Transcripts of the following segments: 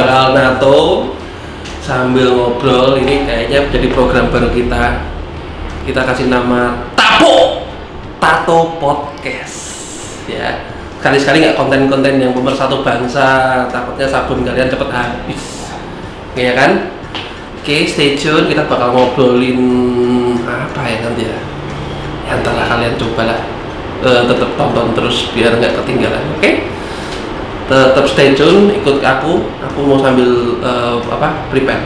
bakal nato sambil ngobrol. Ini kayaknya jadi program baru kita. Kita kasih nama Tato Podcast. Ya, sekali-sekali nggak konten-konten yang pemersatu bangsa. Takutnya sabun kalian cepet habis, ya kan? Oke, stay tune. Kita bakal ngobrolin apa ya nanti ya. Ya antara kalian cobalah tetap tonton terus biar nggak ketinggalan. Oke? Tetap stay tune, ikut aku mau sambil prepare.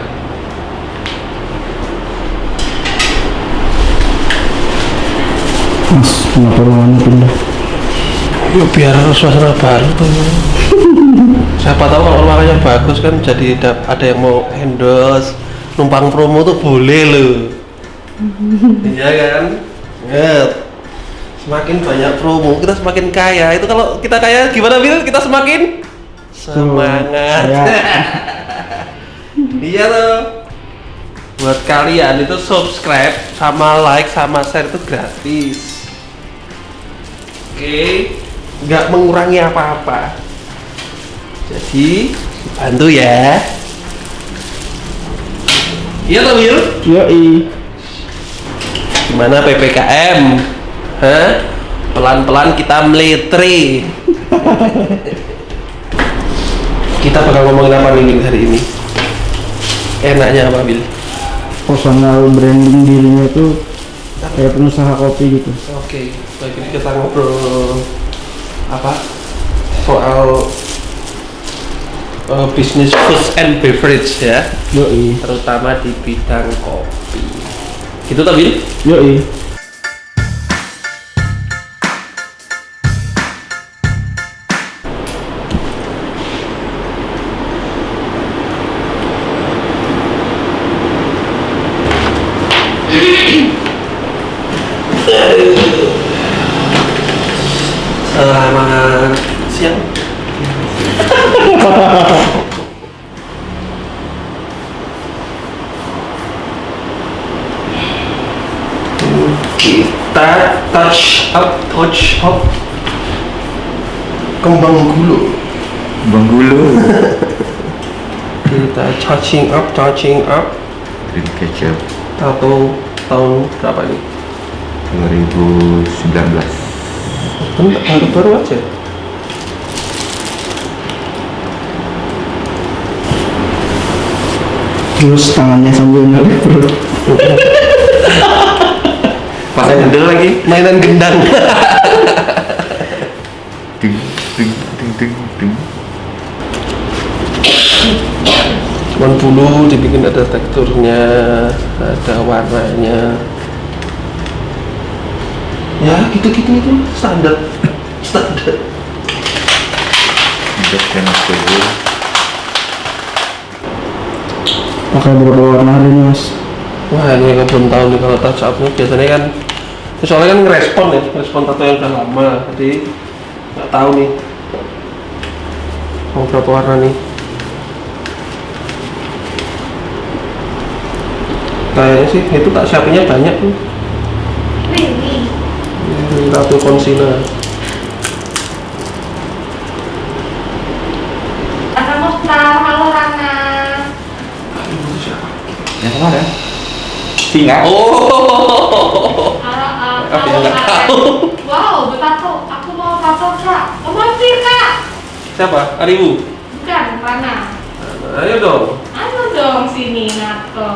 Mas, kenapa ruangannya pindah? Ya biar suasana baru tuh. Siapa tahu kalau ruangannya bagus kan jadi ada yang mau endorse, numpang promo tuh boleh loh. Iya kan? Ya. Semakin banyak promo, kita semakin kaya. Itu kalau kita kaya gimana Bil? Kita semakin semangat. Iya tuh. Buat kalian itu subscribe sama like sama share itu gratis. Oke, nggak mengurangi apa-apa. Jadi bantu ya. Iya toh Bil? Yoi. Gimana PPKM? Hah? Pelan-pelan kita meletre. Kita bakal ngomongin apa nih Bil, hari ini? Enaknya apa Bil? Personal branding dirinya itu kayak pengusaha kopi gitu. Oke, baik, ini kita ngobrol apa? Soal bisnis food and beverage ya, Yoi. terutama di bidang kopi. Gitu toh Bil? Yoi. Selamat siang. Kita touch up kembang gulu. Kita touching up Green Ketchup tato tahun berapa nih? 2019. Baru aja. Terus tangannya sambil nyelip perut. Pakai gendel lagi. Mainan gendang. Ding ding ding ding ding. Cuman bulu dibikin ada teksturnya, ada warnanya. Ya gitu-gitu itu standar. Untuk panas dulu. Pakai beberapa warna hari ini Mas. Wah ini yang belum tahu nih kalau touch up nih biasanya kan, soalnya kan ngerespon tato yang udah lama, jadi nggak tahu nih mau berapa warna nih. Kayaknya sih itu tak siapinnya banyak tuh. Ratu concealer. Halo Rana. Yang kemarin? Singa. Oh. Halo, nggak tahu. Wow, bertato. Aku mau tato Kak. Mau mampir Kak? Siapa? Ariwu? Bukan, Rana. Ayo dong. Ayo dong sini nato.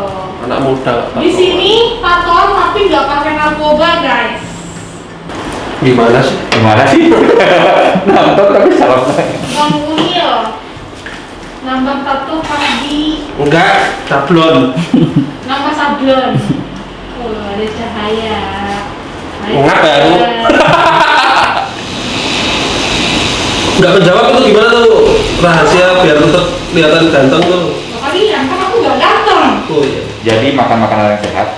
Anak muda. Di sini tato tapi nggak pakai narkoba guys. Gimana sih? Gimana sih? Nonton tapi salah. Bang Unil. Nambah tato pagi. Enggak, sablon. Nambah sablon. Oh, ada cahaya. Enggak baru. Enggak menjawab itu gimana tuh? Rahasia biar tetap kelihatan ganteng tuh. Kalian kan aku nggak ganteng. Oh iya. Jadi makan makanan yang sehat.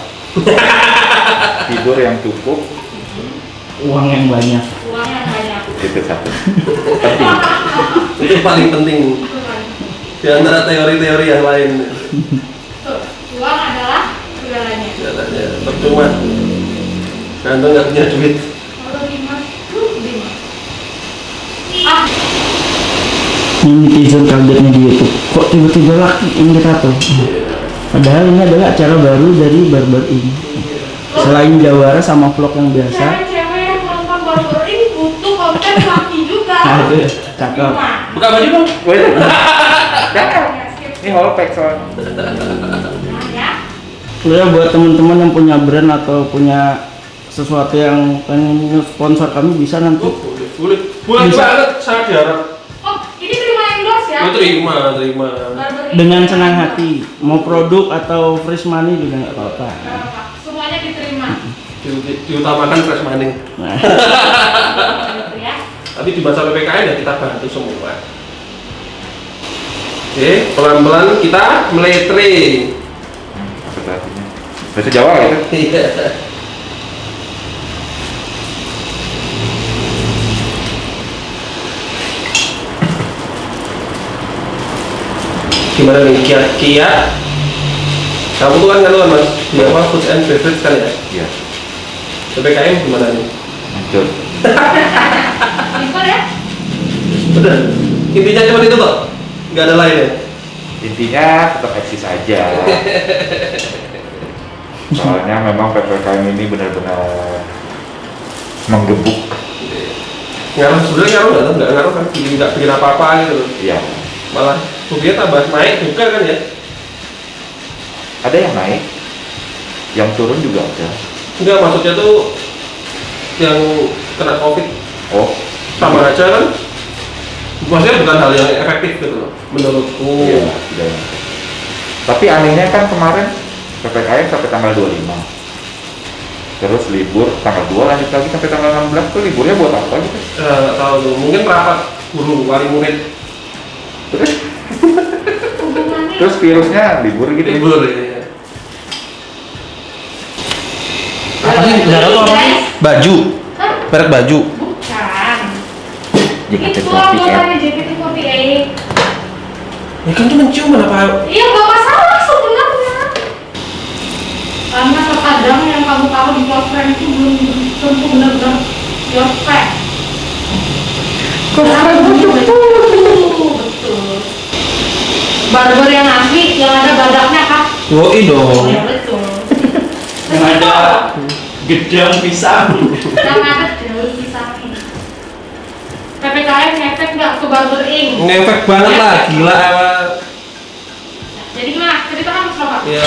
Tidur yang cukup. Uang yang banyak. Uangnya banyak. Itu satu. Penting. Itu paling penting di antara teori-teori yang lain. Uang adalah segalanya. Katanya percuma. Ganteng nggak punya duit. Kalau Dimas, Dimas. Ah, netizen kagetnya di YouTube, kok tiba-tiba laki yang ditato. Padahal ini adalah acara baru dari Barber ini. Selain jawara sama vlog yang biasa. Cewek-cewek yang nonton barber ini butuh konten laki juga. Aduh, cakep. Buka baju dong. Ini hallpack soalnya. Ya. Sebenarnya buat teman-teman yang punya brand atau punya sesuatu yang pengen sponsor kami bisa nanti. Boleh Bisa. banget, sangat diharap. Oh, ini terima endorse ya? Terima. Barber ini Dengan terima senang endorse. hati, mau produk atau fresh money juga nggak apa-apa. Nggak apa-apa. Semuanya diterima. Diutamakan fresh money. Nah, Gitu ya. Tapi di masa PPKM ya kita bantu semua. Oke, pelan-pelan kita meletre. Maksud artinya bahasa Jawa gitu. Iya. Gimana nih kiat-kiat? Kamu tuh kan mas di apa food and beverage kan ya? Iya. PPKM gimana nih? Hancur. Simpel ya? Bener. Intinya cuma itu kok, nggak ada lain ya. Intinya tetap eksis aja. Soalnya memang PPKM ini benar-benar menggebuk. Ngaruh sebenarnya nggak ngaruh kan, nggak bikin apa-apa gitu loh. Iya. Malah rupiah tambah naik juga kan ya? Ada yang naik, yang turun juga ada. Enggak, maksudnya tuh yang kena COVID Oh, sama aja kan? Maksudnya bukan hal yang efektif gitu loh, menurutku. iya, tidak yang. Tapi anehnya kan kemarin PPKM sampai tanggal 25. Terus libur tanggal 2 lanjut lagi sampai tanggal 16 tuh liburnya buat apa gitu? Nggak tahu tuh, mungkin rapat guru wali murid Terus, Hubungannya. terus virusnya libur gitu. libur ya. Apa sih? Zara tuh apa sih? Baju. Hah? Merek baju. Bukan. JKT48. Itu anggotanya JKT48. Ya kan cuma ciuman apa? Iya, nggak masalah sebenarnya. Karena terkadang yang kamu tahu di close friend itu belum tentu benar-benar your friend. Betul. Barber yang asli yang ada badaknya kak. Yoi dong. Ya betul. yang ada gedang pisang. Yang ada daun pisangnya. PPKM ngefek nggak ke Barber Ink? Ngefek banget lah, gila emang. Jadi gimana? Ceritakan Mas Bapak. Ya.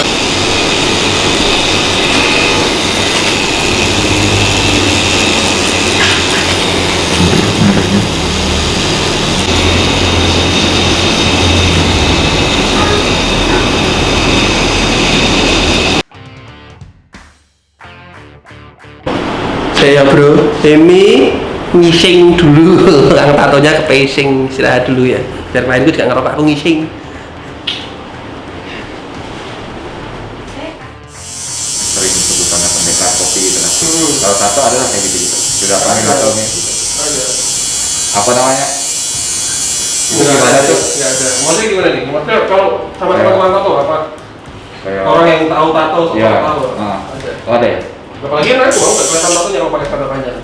Saya bro, ini ngising dulu. Yang tatonya ke pacing, istirahat dulu ya. Biar main gue juga ngerokok, aku ngising. Sering sebutannya pendekar kopi gitu lah. Kalau tato adalah kayak gitu gitu. Sudah paling tatonya gitu. Apa namanya? Itu gimana tuh? Nggak ada. Maksudnya gimana nih? Maksudnya kalau sama teman-teman tato apa? Kayak Orang yang tahu tato sama Iya. tahu. Ah. Ada. Oh, ada ya? Apalagi kan aku nggak kelihatan tatonya kalau pakai tanda panjang.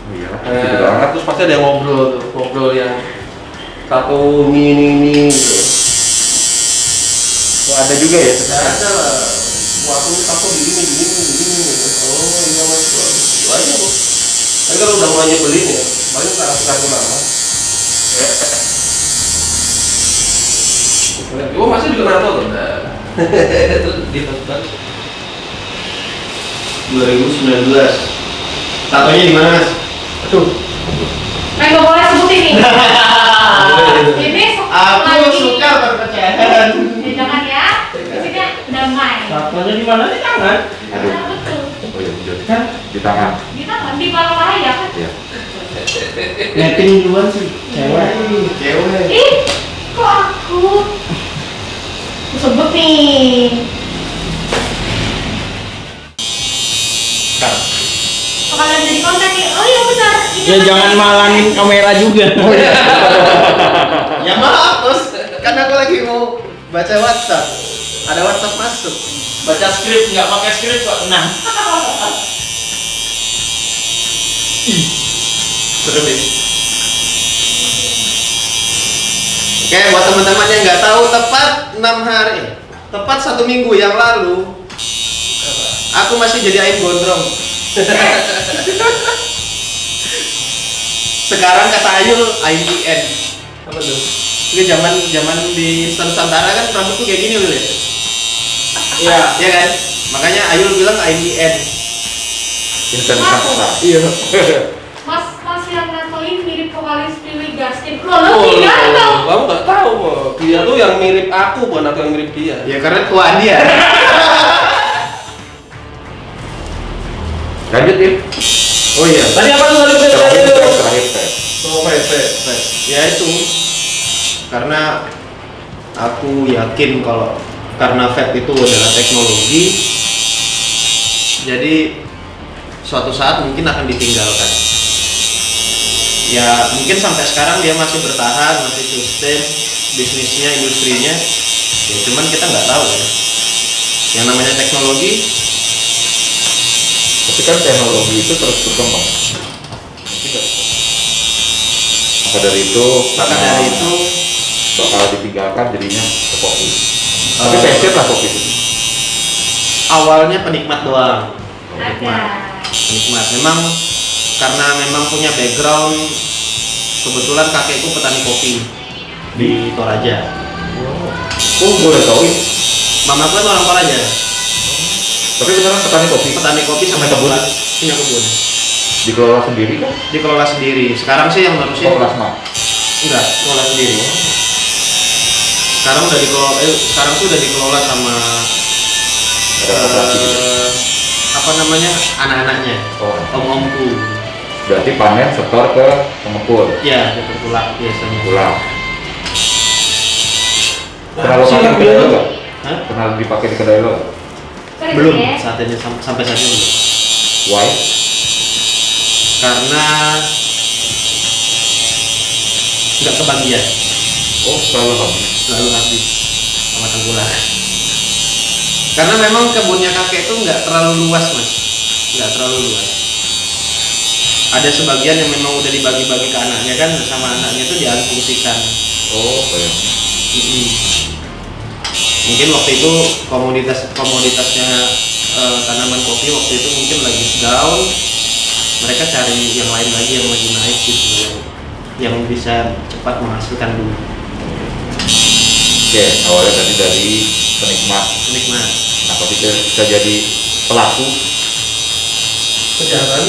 Oh iya lah, gitu banget. Terus pasti ada yang ngobrol tuh, ngobrol yang tato ini gitu. Oh, ada juga ya? Ya ada lah. Wah, aku tato di ini gitu. Oh iya mas, itu aja kok. Tapi kalau udah mulai nyebelin ya, paling tak kasih kartu nama. Oh masih juga nato tuh. Terus di tas 2019. Tatonya di mana, Mas? aduh. Nggak boleh sebut ini. Ini Aku suka perpecahan. Ya, jangan ya. Maksudnya damai. Tatonya di mana? Di tangan. Aduh. Nah, betul. Oh iya, betul. Di tangan. Di tangan, di malam ya kan? Iya. Netting duluan sih, cewek. Cewek. Ih, kok aku? Aku sebut nih. Bakalan jadi konten nih. Oh iya benar. Ini Ya jangan malangin kamera juga. Ya maaf, Bos. Kan aku lagi mau baca WhatsApp. Ada WhatsApp masuk. Baca skrip, nggak pakai skrip kok tenang. Serem ya. Oke, buat teman-teman yang nggak tahu, tepat 1 minggu yang lalu, aku masih jadi ayam gondrong. Sekarang kata Ayul, ayam IN. Apa tuh? Ini zaman di Nusantara kan rambut tuh kayak gini loh ya. Iya. Iya kan? Makanya Ayul bilang ayam IN. Insan saksa. Iya. Mas yang nantolin mirip vokalis Billy Gaskin. Lo Oh, ganteng. kamu nggak tahu kok. Dia tuh yang mirip aku, bukan aku yang mirip dia. Ya karena tuaan dia. Lanjut ya. Oh iya. Tadi apa tuh tadi? Terakhir tes. Oh, P. Ya itu. Karena aku yakin kalau karena vape itu adalah teknologi, jadi suatu saat mungkin akan ditinggalkan. Ya mungkin sampai sekarang dia masih bertahan, masih sustain bisnisnya, industrinya. Ya cuman kita nggak tahu ya. Yang namanya teknologi. Tapi kan teknologi itu terus berkembang. Maka dari itu, bakal ditinggalkan jadinya ke kopi. Tapi passion lah kopi itu. Awalnya penikmat doang. Ada. Penikmat. Karena memang punya background, kebetulan kakekku petani kopi di Toraja. Oh, boleh tahu ya. Mamaku kan orang Toraja, Tapi beneran petani kopi. petani kopi sama Punya kebun? punya kebun. Dikelola sendiri kan? Dikelola sendiri. Sekarang sih yang nerusin Oh, plasma. enggak, kelola sendiri. Sekarang tuh udah dikelola sama Ada koperasi gitu. apa namanya, anak-anaknya, Oh. om-omku. Berarti panen setor ke pengepul. Ya, dapat pulang biasanya. Pulang. Pernah lo Sih, pakai di yang kedai lo bilang. nggak? Hah? Pernah dipakai di kedai lo? Belum, saat ini sampai saat ini belum. Why? Karena nggak kebagian, Oh, selalu habis. selalu habis sama tengkulak. Karena memang kebunnya kakek itu nggak terlalu luas mas, nggak terlalu luas. Ada sebagian yang memang udah dibagi-bagi ke anaknya kan, sama anaknya itu dialihfungsikan. Oh, kayaknya. Mungkin waktu itu komoditasnya tanaman kopi waktu itu mungkin lagi down. Mereka cari yang lain lagi yang lagi naik gitu, yang bisa cepat menghasilkan dulu. Oke, awalnya tadi dari penikmat. Nikmat. Kenapa bisa jadi pelaku Kejahatan.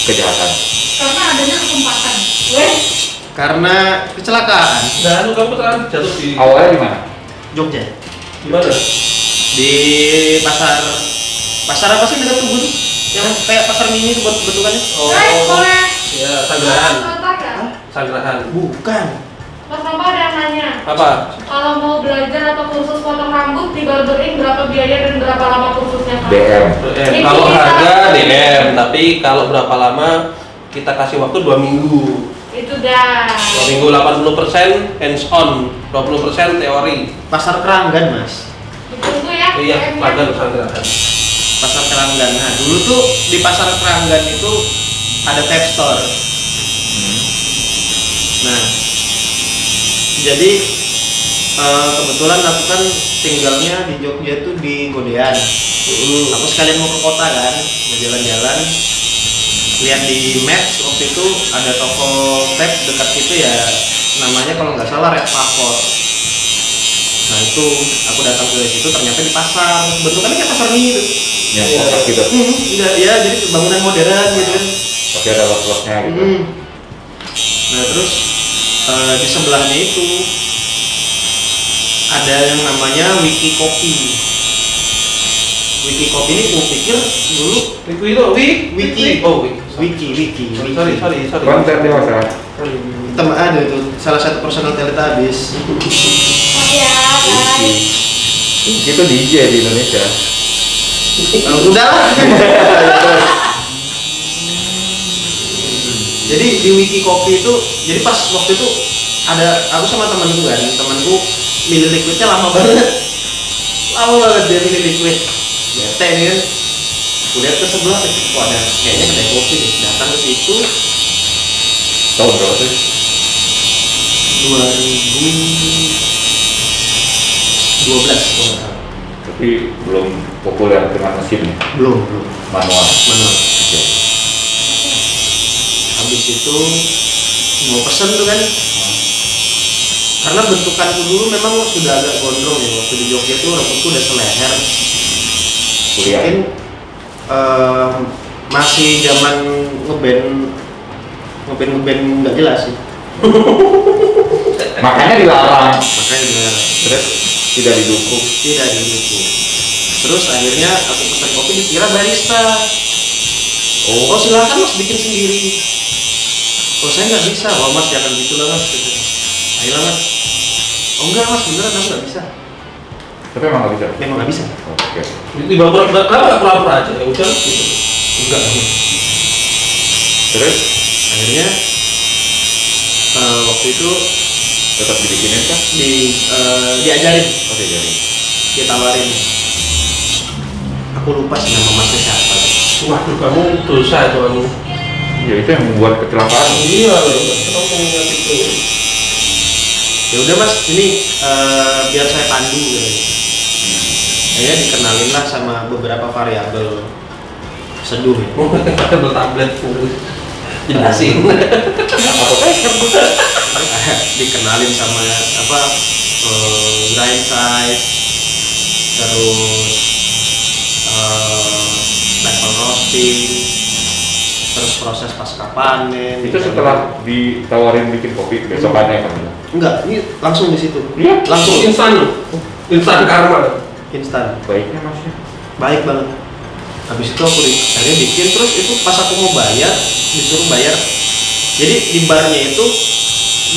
kejahatan? Karena adanya kesempatan. Weh, Karena kecelakaan. Nah, lu kamu kan jatuh di Awalnya di mana? Jogja, gimana? di pasar apa sih dekat kebun? Yang kayak pasar mini itu bentukannya? guys, boleh. Ya, Sanggerahan. Kontak ya? Sanggerahan. Bukan. Mas Nova ada yang nanya. Apa? Kalau mau belajar atau kursus potong rambut di Barberin berapa biaya dan berapa lama kursusnya? Kak? DM. DM. Kalau harga DM, tapi kalau berapa lama kita kasih waktu 2 minggu. Itu dah. 2 minggu 80% hands on, 20% teori. Pasar Keranggan mas. Ditunggu ya. Iya, DM-nya. magang Sanggerahan. Pasar Keranggan. Nah dulu tuh di pasar Keranggan itu ada vape store. Nah, jadi kebetulan aku kan tinggalnya di Jogja tuh di Godean. Aku sekalian mau ke kota kan, mau jalan-jalan. Lihat di Maps waktu itu ada toko vape dekat situ ya, namanya kalau nggak salah Red Pavor. Nah itu aku datang ke situ ternyata di pasar, bentukannya kayak pasar mini tuh. Yang kotak gitu. Enggak, ya jadi bangunan modern gitu kan. Tapi ada los-losnya gitu. Nah terus di sebelahnya itu ada yang namanya Wiki Kopi. Wiki Kopi ini aku pikir dulu Wiki itu Wiki. Oh, Wiki. Wiki. Sorry. Konten dewasa. Teman ada itu salah satu personal Teletubbies. Iya, guys. Itu DJ di Indonesia. Udah lah. Jadi di Wiki Kopi itu, jadi pas waktu itu ada aku sama temanku milih liquidnya lama banget dia milih liquid. Bete nih kan. Udah ke sebelah, kok ada kayaknya kedai kopi deh. Datang ke situ, Tahun berapa sih? kalau nggak salah. Tapi belum populer dengan mesin ya? Belum Manual. Oke. Habis itu mau pesen tuh kan, karena bentukanku dulu memang sudah agak gondrong ya. Waktu di Jogja tuh rambutku udah seleher. Kuliah. Mungkin masih zaman ngeband nggak jelas sih. Makanya dilarang. Makanya benar Terus tidak didukung. tidak didukung. Terus akhirnya aku pesan kopi dikira barista. Oh silakan mas bikin sendiri. Oh saya nggak bisa. Wah mas jangan gitu lah mas. Ayolah mas. Oh enggak mas beneran aku nggak bisa. Tapi emang nggak bisa. Memang nggak bisa. Oke. Kenapa nggak pura-pura aja? Ya udah gitu. Enggak. Terus Akhirnya waktu itu tetap dibikinin kan? diajarin, Oh diajarin. ditawarin. Aku lupa sih nama masnya siapa. Waduh, kamu dosa itu kamu. Ya itu yang membuat kecelakaan. Iya, kamu mengingat itu. Ya udah mas, ini biar saya pandu gitu. Saya dikenalin lah sama beberapa variabel seduh ya. Ada tablet jelasin. Dikenalin sama apa grind size, terus level roasting, terus proses pasca panen. Itu setelah ditawarin bikin kopi besokannya kan? Enggak, ini langsung di situ. Iya. Langsung Instan karma. instan. Baiknya masnya. Baik banget. Habis itu aku akhirnya bikin, terus itu pas aku mau bayar disuruh bayar. Jadi di barnya itu,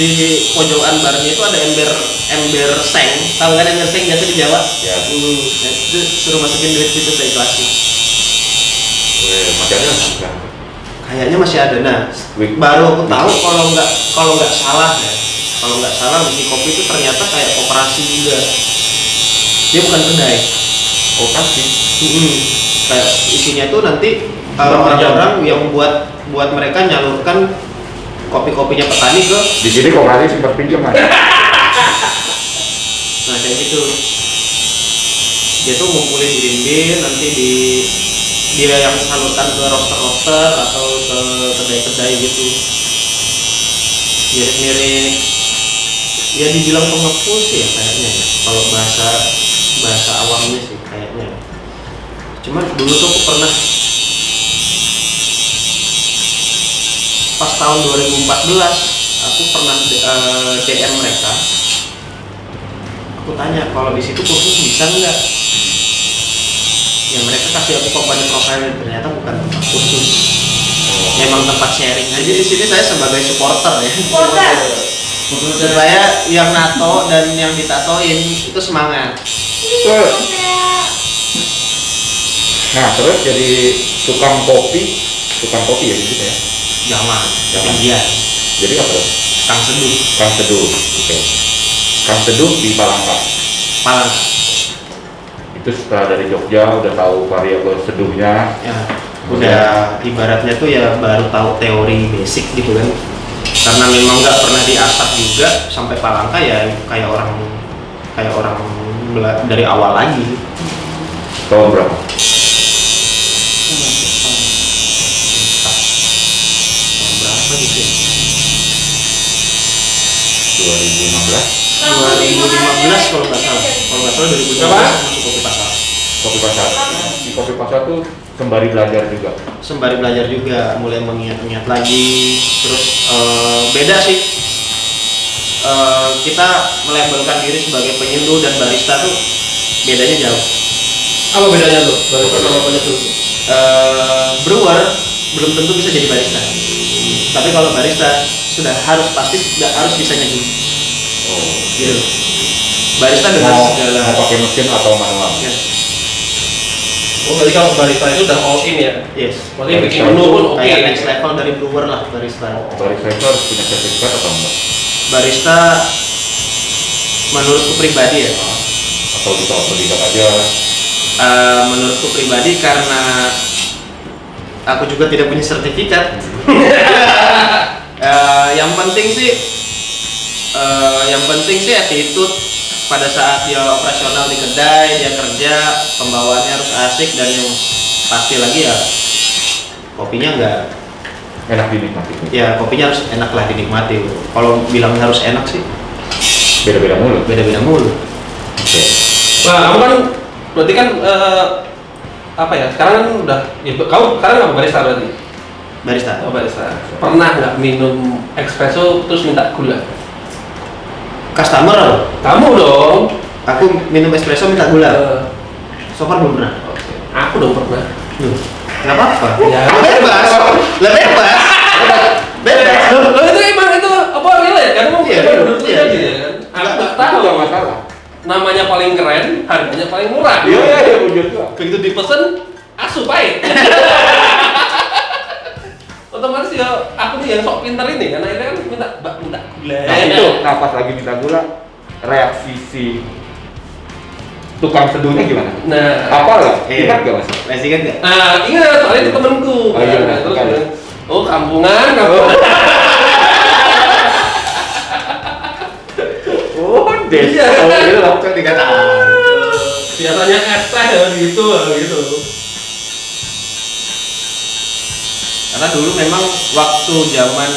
di pojokan barnya itu ada ember seng. Tahu kan ember seng biasa di Jawa? Ya. Nah, itu suruh masukin duit situ saya ikhlasin. Masih ada kan? Kayaknya masih ada. Nah, Wih. baru aku tahu kalau nggak salah ya. Kalau nggak salah Wiki Kopi itu ternyata kayak koperasi juga. Dia bukan kedai. Koperasi. Kayak isinya tuh nanti orang-orang yang buat mereka nyalurkan kopi-kopinya petani ke. Di sini koperasi sempat pinjam kan? Nah kayak gitu. Dia tuh ngumpulin bin nanti dia yang salurkan ke roster-roster atau ke kedai-kedai gitu. Mirip-mirip ya dibilang pengepul sih ya kayaknya ya. Kalau bahasa awamnya sih kayaknya. Cuman dulu tuh aku pernah pas tahun 2014 aku pernah DM mereka. Aku tanya kalau di situ kursus bisa nggak? Ya mereka kasih aku company profile, ternyata bukan tempat kursus. Memang tempat sharing aja. Di sini saya sebagai supporter ya. Supaya yang nato dan yang ditatoin itu semangat. Nah terus jadi tukang kopi ya gitu ya? Jangan. Iya. Jadi apa? Kang Seduh. Kang Seduh. Oke. Kang Seduh di Palangka. Palangka. Itu setelah dari Jogja udah tahu variabel seduhnya. Ya, udah ibaratnya tuh ya baru tahu teori basic gitu kan. Karena memang nggak pernah diasah juga sampai Palangka ya kayak orang dari awal lagi. Tahun berapa? Berapa gitu ya? 2016. 2015 kalau nggak salah. Kalau nggak salah 2015 masuk kopi pasar. Kopi pasar. Di kopi pasar tuh sembari belajar juga. Sembari belajar juga, mulai mengingat-ingat lagi. Terus beda sih. Kita melabelkan diri sebagai penyeduh dan barista tuh bedanya jauh. Apa bedanya tuh? Barista sama penyeduh? Brewer belum tentu bisa jadi barista. Tapi kalau barista sudah harus bisa nyeduh. Oh. Gitu. Barista dengan segala. Mau pakai mesin atau manual? Ya. Oh, berarti kalau barista itu udah all in ya? Yes. Berarti bikin Barista menu pun oke. Kayak next level dari brewer lah barista. Barista itu harus punya sertifikat atau enggak? Barista menurutku pribadi ya. Atau bisa otodidak aja? Menurutku pribadi karena aku juga tidak punya sertifikat. Yang penting sih Yang penting sih attitude pada saat dia operasional di kedai, dia kerja, pembawaannya harus asik, dan yang pasti lagi ya kopinya nggak Enak dinikmati. ya kopinya harus enak lah dinikmati. Kalau bilang harus enak sih Beda-beda mulu. beda-beda mulu. Nah, kamu kan berarti kan apa ya? Sekarang kan udah, ya, kamu sekarang nggak barista berarti? Barista. Oh, barista. Pernah nggak minum espresso terus minta gula? Customer loh. Kamu dong. Aku minum espresso minta gula. Eh, So far belum pernah. Oke. Aku dong pernah. Nggak apa-apa. Ya. Bebas. Lah bebas. Bebas. Loh, itu emang itu apa relate kan? Emang Iya, menurut iya, aja iya. kan? Aku nggak tahu. Nggak masalah. Namanya paling keren, harganya paling murah. Iya, wujud tuh. Begitu dipesen, asu pahit. Otomatis ya aku nih yang sok pintar ini kan akhirnya kan minta gula. Nah itu, nah pas lagi minta gula, reaksi si tukang seduhnya gimana? Nah, Apa lah? Iya. Ingat gak mas? Masih kan nggak? ingat soalnya itu temenku. Oh, iya, Nah, terus kan. bilang, oh kampungan. Oh, des. Iya. Oh, gitu loh. Kok dikatakan? Biasanya es teh ya gitu. Karena dulu memang waktu zaman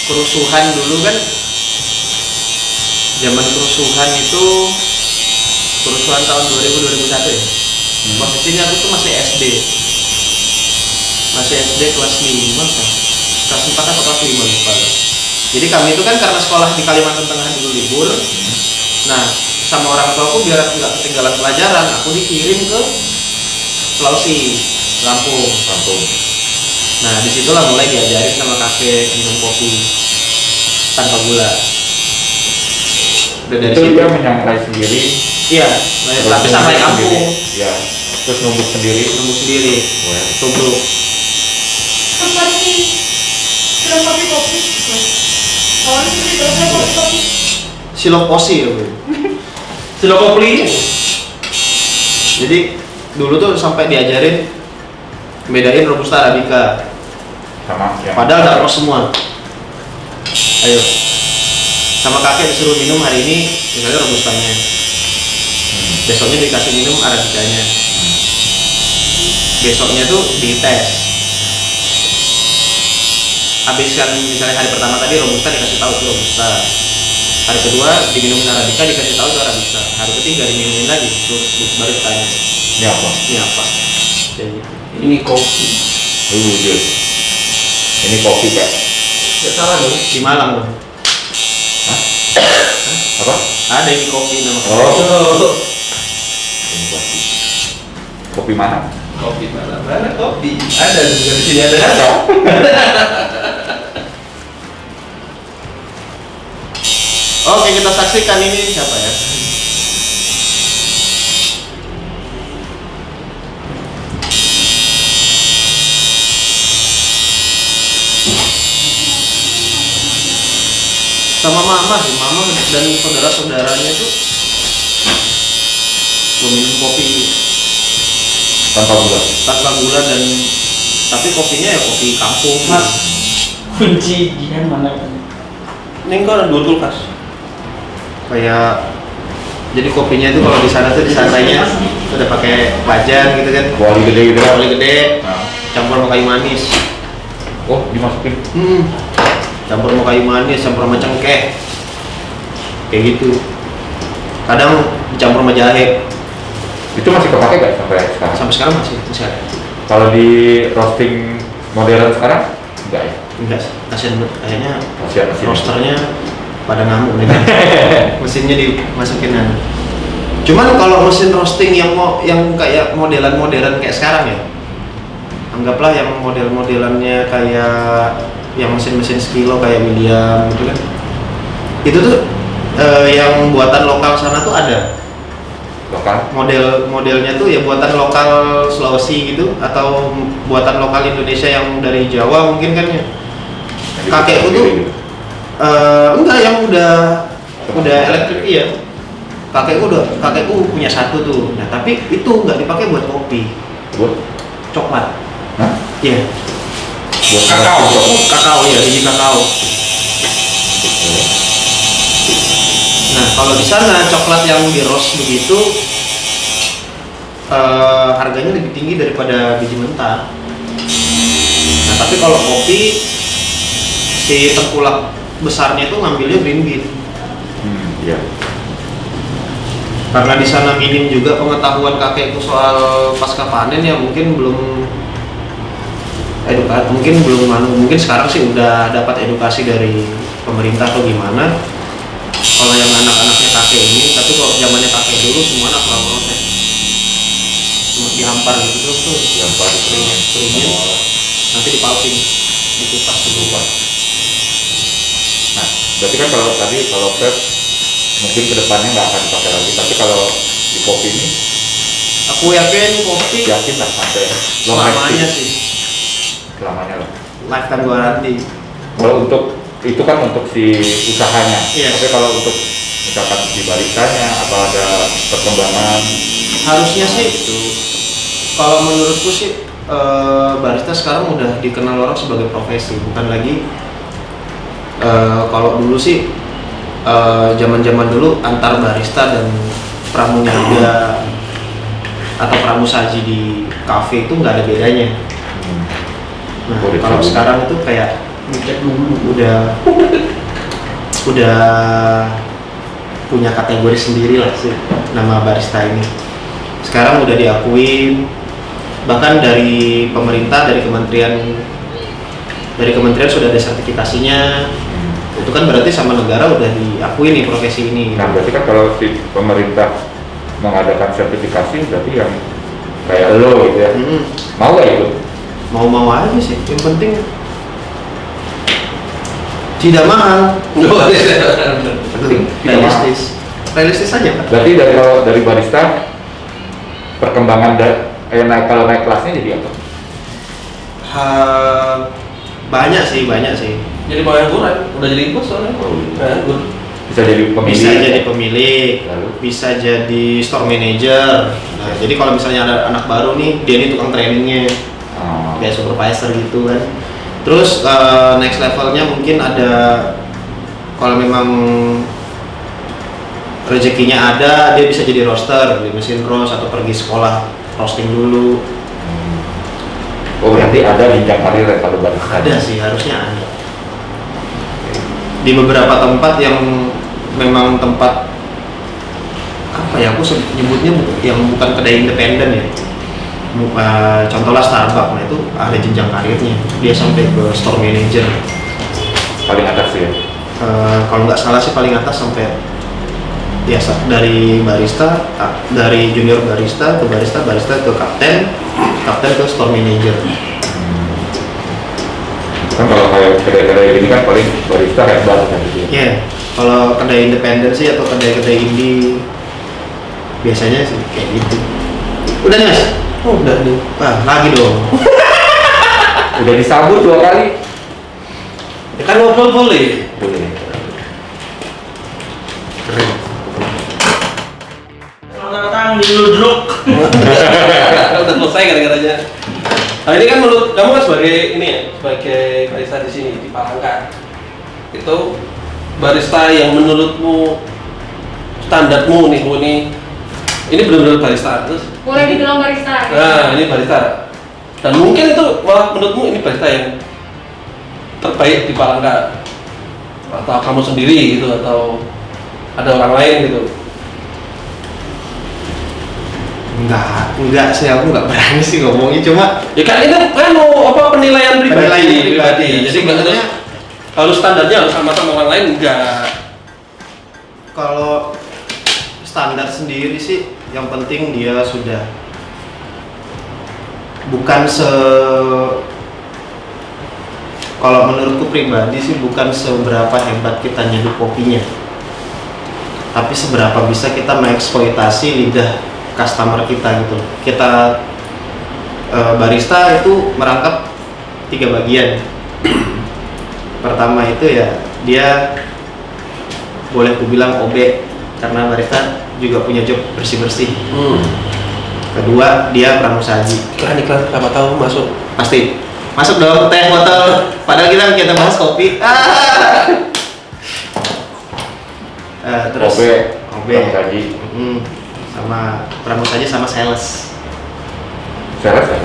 kerusuhan dulu kan, zaman kerusuhan itu kerusuhan tahun 2000-2001 ya. Posisinya aku tuh masih SD kelas 5 kan? Kelas 4 atau kelas 5 lupa. Jadi kami itu kan karena sekolah di Kalimantan Tengah dulu libur, nah sama orang tua aku biar nggak ketinggalan pelajaran, aku dikirim ke Sulawesi, Lampung. Nah disitulah mulai diajarin sama kakek minum kopi tanpa gula. Udah dari Itu situ. dia menyangrai sendiri. Iya, tapi sampai kampung Iya. Terus numbuk sendiri. nunggu sendiri, Wah. tubruk. Seperti sudah kopi. Soalnya sih kalau kopi. Siloposi ya Bu. Silokopli. Jadi dulu tuh sampai diajarin bedain Robusta Arabica. Sama yang Padahal dark roast semua. Ayo. Sama kakek disuruh minum hari ini misalnya Robustanya. Besoknya dikasih minum Arabicanya. Besoknya tuh dites. Habiskan misalnya hari pertama tadi Robusta dikasih tahu itu Robusta. Hari kedua diminumin Arabica dikasih tahu itu Arabica. Hari ketiga diminumin lagi terus baru ditanya ini apa? ini apa. Kayak gitu. Ini kopi. Wujud. Ini kopi Pak. Gak salah dong. Di Malang dong. Apa? Ada ini kopi nama Oh. Oh, Ini kopi. Kopi mana? kopi mana kopi? Ada juga di sini ada. Oke, kita saksikan ini siapa ya? Sama mama dan saudara-saudaranya itu minum kopi Tanpa gula. tanpa gula dan tapi kopinya ya kopi kampung. Mas, kunci gian mana? Ini kok ada 2 kulkas. Kayak jadi kopinya itu kalau di sana tuh disantainya udah pakai wajan gitu kan, Kuali gede gitu kan. kuali gede, Nah. campur sama kayu manis. Oh, dimasukin. Campur sama kayu manis, campur sama cengkeh, kayak gitu. Kadang dicampur sama jahe. Itu masih kepake gak sampai sekarang? Sampai sekarang masih ada. Kalau di roasting modern sekarang enggak ya? Enggak, kasihan banget. Kayaknya Kasihan mesin. roasternya pada ngamuk nih. Mesinnya dimasukin aja. Cuman kalau mesin roasting yang kayak modelan modern kayak sekarang ya, anggaplah yang model-modelannya kayak yang mesin-mesin sekilo kayak William gitu kan, itu tuh yang buatan lokal sana tuh ada. Lokal. Modelnya tuh ya buatan lokal Sulawesi gitu atau buatan lokal Indonesia yang dari Jawa mungkin kan ya. Kakekku tuh enggak, yang udah elektrik, iya. Kakekku punya satu tuh. Nah, tapi itu nggak dipakai buat kopi. Buat? Coklat. Hah? Iya. Buat kakao. Kakao ya, biji kakao. Nah, kalau di sana coklat yang di roast begitu harganya lebih tinggi daripada biji mentah. Nah, tapi kalau kopi si tengkulak besarnya itu ngambilnya green bean. Iya. Karena di sana minim juga pengetahuan kakekku soal pasca panen ya, mungkin belum mungkin sekarang sih udah dapat edukasi dari pemerintah atau gimana. Kalau yang anak-anaknya kakek ini, tapi kalau zamannya kakek dulu semua anak proses cuma dihampar gitu terus tuh Dihampar, keringin, nanti dipalping, dikupas dulu. Nah, berarti kan kalau vape mungkin kedepannya nggak akan dipakai lagi, tapi kalau di kopi ini Aku yakin kopi yakin lah sampai selamanya sih, selamanya lah. lifetime guarantee. Kalau untuk itu kan untuk si usahanya, Iya. tapi kalau untuk misalkan di baristanya apa ada perkembangan? Harusnya sih itu kalau menurutku sih barista sekarang udah dikenal orang sebagai profesi, bukan lagi kalau dulu sih zaman-zaman dulu antar barista dan pramuniaga atau pramusaji di kafe itu nggak ada bedanya. Nah, Boleh kalau tahu. sekarang itu kayak ngecek dulu udah punya kategori sendiri lah sih nama barista ini. Sekarang udah diakuin bahkan dari pemerintah, dari kementerian sudah ada sertifikasinya. Itu kan berarti sama negara udah diakui nih profesi ini. Nah, berarti kan kalau si pemerintah mengadakan sertifikasi berarti yang kayak lo gitu ya, mau gak itu? Mau-mau aja sih, yang penting tidak mahal, Penting. realistis aja kan. Berarti dari barista perkembangan kalau naik kelasnya jadi apa? Banyak sih. Jadi pengangguran, udah jadi bos soalnya. Oh, iya. Nganggur. Bisa jadi pemilik. Bisa jadi pemilik, Lalu? bisa jadi store manager. Nah, jadi kalau misalnya ada anak baru nih, dia ini tukang trainingnya, Oh. kayak supervisor gitu kan. Terus next levelnya mungkin ada, kalau memang rezekinya ada, dia bisa jadi roaster di mesin roast atau pergi sekolah roasting dulu. Oh, berarti ada jenjang karir pada barista. Ada sih, harusnya ada. Di beberapa tempat yang memang tempat apa ya, aku nyebutnya yang bukan kedai independen ya. Contohnya Starbucks, nah itu ada jenjang karirnya. Dia sampai ke store manager. Paling atas ya. Kalau nggak salah sih paling atas sampai ya dari barista, dari junior barista ke barista ke kapten ke store manager. Kan kalau kayak kedai-kedai ini kan paling barista hebat kan gitu. Iya, kalau kedai independen sih atau kedai-kedai indie biasanya sih kayak gitu. Udah nih Mas? Udah nih. Wah, lagi dong. Udah disambut 2 kali. Ya kan ngobrol boleh. Boleh. Keren. Selamat datang di Ludruk. Udah selesai gara-garanya. Nah ini kan menurut kamu kan sebagai barista di sini di Palangka, itu barista yang menurutmu standarmu nih, ini benar-benar barista terus. Boleh dibilang barista. Nah ini barista. Dan mungkin itu malah menurutmu ini barista yang terbaik di Palangka, atau kamu sendiri gitu, atau ada orang lain gitu. Enggak sih, aku nggak berani sih ngomongnya, cuma Ya kan ini kan penilaian pribadi. Penilaian pribadi. Jadi nggak Sebenarnya harus standarnya harus sama-sama orang lain, enggak. kalau standar sendiri sih yang penting dia sudah bukan kalau menurutku pribadi sih bukan seberapa hebat kita nyeduh kopinya, tapi seberapa bisa kita mengeksploitasi lidah customer kita gitu. Kita barista itu merangkap 3 bagian. Pertama itu ya dia boleh kubilang OB karena barista juga punya job bersih-bersih. Kedua dia pramusaji. Iklan siapa tahu masuk. Pasti masuk dong teh botol. Padahal kita bahas kopi. Terus OB, gaji, sama pramusaji sama sales. sales ya.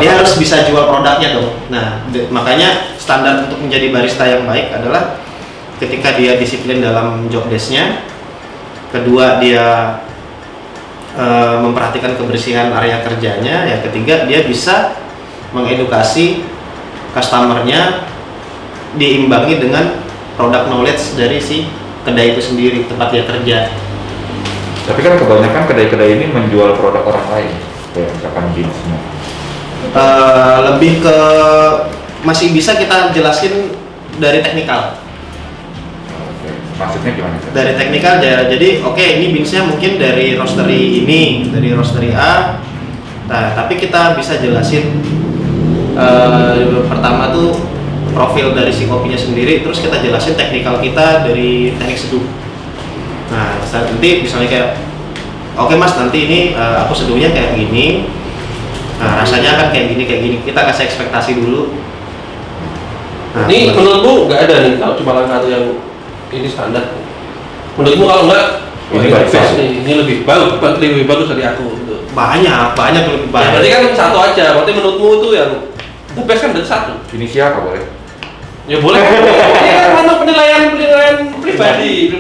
Dia harus bisa jual produknya dong. Nah, makanya standar untuk menjadi barista yang baik adalah ketika dia disiplin dalam job desk-nya, kedua dia memperhatikan kebersihan area kerjanya, yang ketiga dia bisa mengedukasi customer-nya diimbangi dengan produk knowledge dari si kedai itu sendiri, tempat dia kerja. Tapi kan kebanyakan kedai-kedai ini menjual produk orang lain, kayak misalkan jeansnya. Lebih ke masih bisa kita jelasin dari teknikal. Oke. Maksudnya gimana? Dari teknikal jadi oke, ini beansnya mungkin dari roastery ini, dari roastery A. Nah, tapi kita bisa jelasin pertama tuh profil dari si kopinya sendiri, terus kita jelasin teknikal kita dari teknik seduh. Nah, nanti misalnya kayak oke mas, nanti ini aku seduhnya kayak gini, nah rasanya akan kayak gini, kita kasih ekspektasi dulu. Nah, Ini menurutmu nggak ada nih kalau cuma satu yang ini standar? Menurutmu kalau nggak, Ini ini bagus. best nih, ini lebih bagus dari aku gitu. banyak lebih Ya, banyak. berarti kan satu aja, berarti menurutmu itu yang the best kan dari satu? Inisial apa boleh? Ya boleh. Ini kan untuk penilaian pribadi.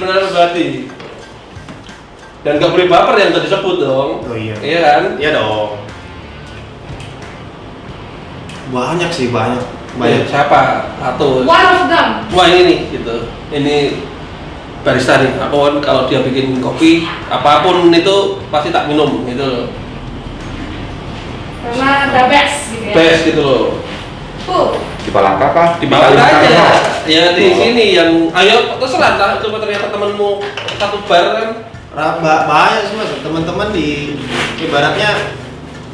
Dan nggak boleh baper yang tadi disebut dong. Oh iya. Iya kan? Iya dong. Banyak sih, banyak. Siapa? Satu. One of them. Wah ini nih gitu. Ini barista nih. Aku kan kalau dia bikin kopi apapun itu pasti tak minum gitu loh. Karena the best gitu ya. Best gitu loh. Di Palangka kah? Di bawah Kalimantan aja. kah? Ya di sini yang ayo terserah lah. Coba ternyata temenmu satu bar kan. Banyak sih mas, teman-teman di ibaratnya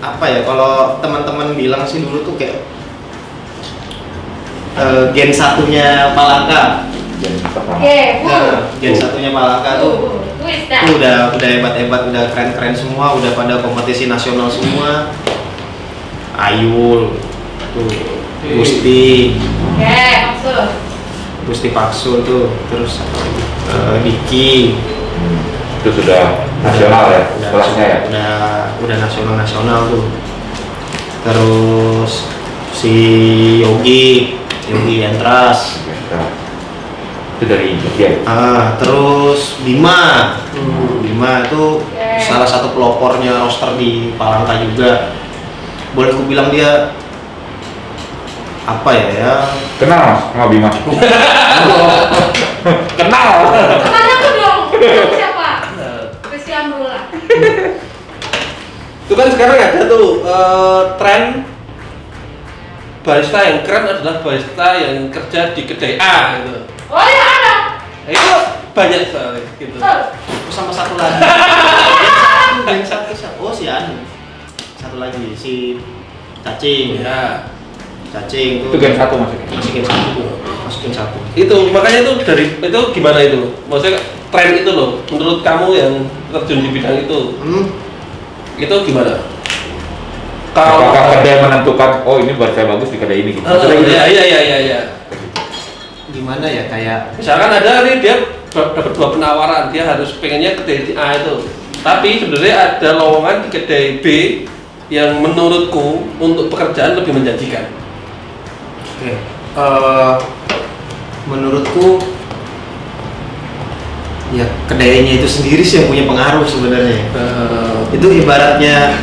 apa ya, kalau teman-teman bilang sih dulu tuh kayak gen satunya Palangka. Jadi pertama. Oke, Nah, gen satunya Palangka tuh Who is that? udah hebat-hebat, udah keren-keren semua, udah pada kompetisi nasional semua. Ayul, tuh, Gusti Oke, maksud. Gusti Paksul tuh, terus apa lagi? Diki. Itu sudah nasional ya, kelasnya ya. Udah nasional tuh. Terus si Yogi Entras. Nah, itu dari Jogja. Terus Bima. Bima itu Oke. salah satu pelopornya roster di Palangka juga. Boleh ku bilang dia apa ya? Kenal mas sama Bima? Kenal. Teman aku dong. Kamu siapa? Christian Rula. Itu kan sekarang ada tuh tren barista yang keren adalah barista yang kerja di kedai A gitu. Oh ya ada. Itu banyak sekali gitu. Sama satu lagi. Yang satu. Oh si Anu. Satu lagi si Cacing. Ya. Cacing Itu gen 1 maksudnya. Masukin satu. Itu makanya itu itu gimana itu? Maksudnya tren itu loh. Menurut kamu yang terjun di bidang itu, itu gimana? Apakah kedai menentukan, oh ini barista bagus di kedai ini gitu? Maksudnya gitu? Iya. Gimana ya, kayak Misalkan ada nih dia dapat 2 penawaran, dia harus pengennya kedai di A itu. Tapi sebenarnya ada lowongan di kedai B yang menurutku untuk pekerjaan lebih menjanjikan. oke. Menurutku ya kedainya itu sendiri sih yang punya pengaruh sebenarnya. Itu ibaratnya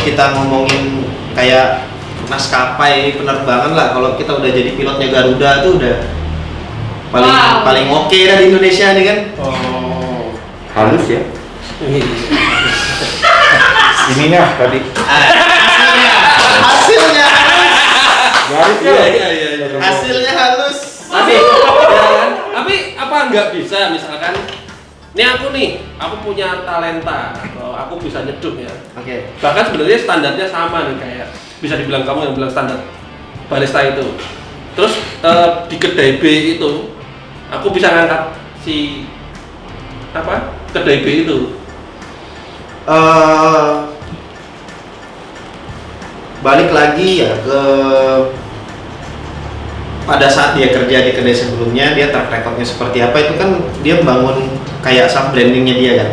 kita ngomongin kayak maskapai penerbangan lah. Kalau kita udah jadi pilotnya Garuda tuh udah paling oke dah di Indonesia nih kan. Oh. Halus ya. Ininya tadi. Hasilnya Garisnya. Iya. hasilnya halus. Tapi, ya kan? Tapi apa nggak bisa misalkan ini aku punya talenta atau aku bisa nyeduh ya. Oke. Bahkan sebenarnya standarnya sama nih, kayak bisa dibilang kamu yang bilang standar barista itu. Terus di kedai B itu aku bisa ngangkat si kedai B itu. Balik lagi ya ke pada saat dia kerja di kedai sebelumnya dia track recordnya seperti apa, itu kan dia bangun kayak self brandingnya dia kan.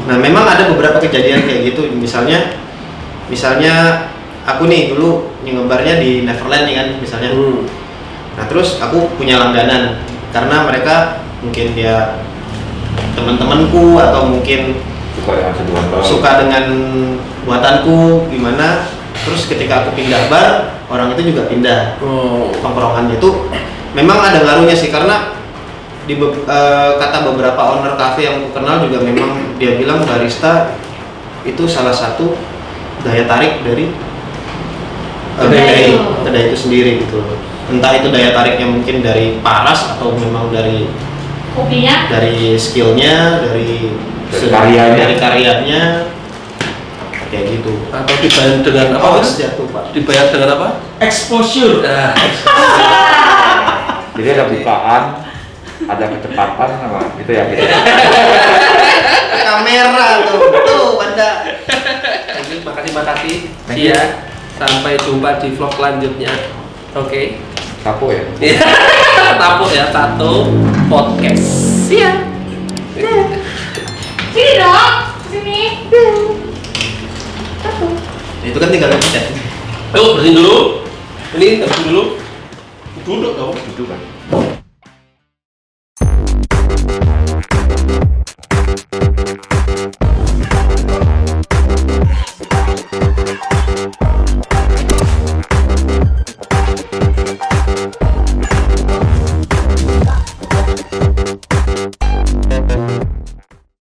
Nah memang ada beberapa kejadian kayak gitu, misalnya aku nih dulu nyebarnya di Neverland nih kan misalnya. Nah terus aku punya langganan karena mereka mungkin dia teman-temanku atau mungkin suka dengan buatanku gimana. Terus ketika aku pindah bar, orang itu juga pindah. Tongkrongannya itu memang ada ngaruhnya sih, karena kata beberapa owner cafe yang aku kenal juga memang dia bilang barista itu salah satu daya tarik dari kedai itu sendiri gitu. Entah itu daya tariknya mungkin dari paras atau memang dari kopinya, dari skillnya, dari karyanya kayak gitu. Atau dibayar dengan apa? Jatuh pak. Dibayar dengan apa? Exposure. Jadi ada bukaan, ada kecepatan apa? Itu ya gitu. Kamera tuh pada. Makasih. Iya. Sampai jumpa di vlog selanjutnya. Oke. Tapo ya. Tapo ya, Tato Podcast. Iya. sini dong, sini. Itu kan tinggal pencet. Ayo bersihin dulu. Ini bersihin dulu. Duduk dong. Itu kan.